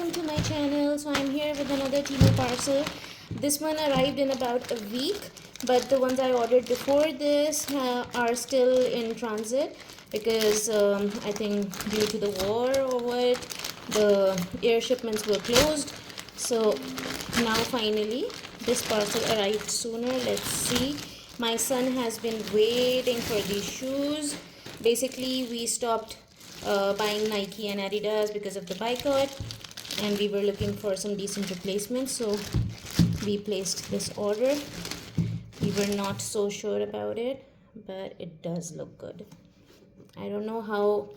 welcome to my channel. So I'm here with another Temu parcel. This one arrived in about a week, but the ones I ordered before this are still in transit because I think due to the war or what, the air shipments were closed. So now finally this parcel arrived sooner. Let's see. My son has been waiting for these shoes. Basically we stopped buying Nike and Adidas because of the boycott, and we were looking for some decent replacements, so we placed this order. We were not so sure about it, but it does look good. I don't know how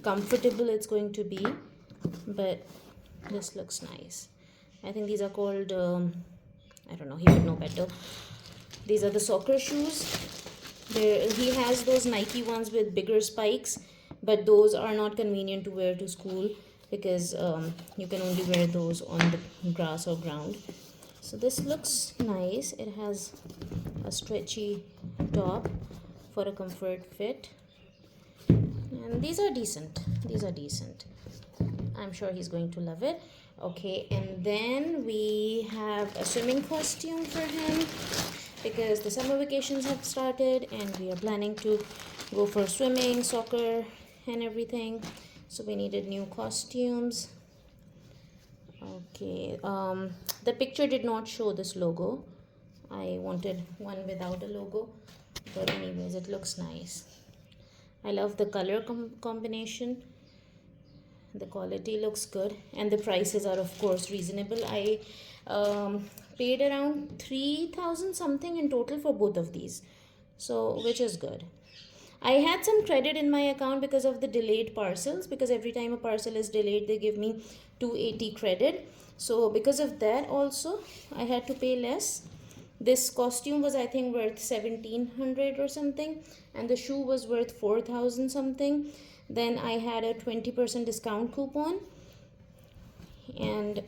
comfortable it's going to be, but this looks nice. I think these are called I don't know, he would know better. These are the soccer shoes. He has those Nike ones with bigger spikes, but those are not convenient to wear to school because you can only wear those on the grass or ground. So this looks nice. It has a stretchy top for a comfort fit, and these are decent. I'm sure he's going to love it. Okay, and then we have a swimming costume for him because the summer vacations have started and we are planning to go for swimming, soccer and everything, so we needed new costumes. Okay, the picture did not show this logo. I wanted one without a logo, but anyways, it looks nice. I love the color combination. The quality looks good and the prices are of course reasonable. I paid around 3,000 something in total for both of these, so which is good. I had some credit in my account because of the delayed parcels, because every time a parcel is delayed they give me 280 credit. So because of that also I had to pay less. This costume was I think worth 1,700 or something, and the shoe was worth 4,000 something. Then I had a 20% discount coupon and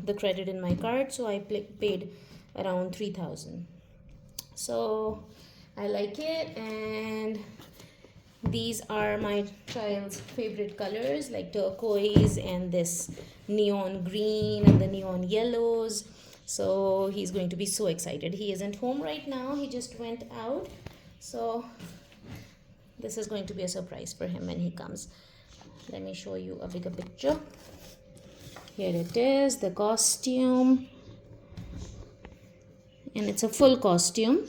the credit in my card, so I paid around 3,000. So I like it, and these are my child's favorite colors, like turquoise and this neon green and the neon yellows. So he's going to be so excited. He isn't home right now, he just went out, so this is going to be a surprise for him when he comes. Let me show you a bigger picture. Here it is, the costume, and it's a full costume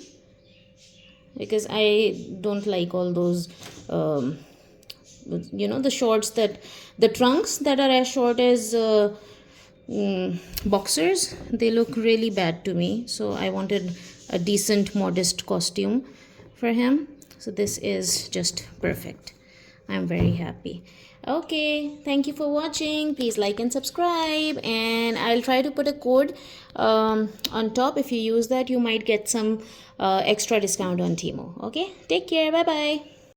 because I don't like all those the shorts, that the trunks that are as short as boxers. They look really bad to me, so I wanted a decent modest costume for him. So this is just perfect. I'm very happy. Okay, thank you for watching. Please like and subscribe, and I'll try to put a code on top. If you use that, you might get some extra discount on Temu. Okay, take care. Bye bye.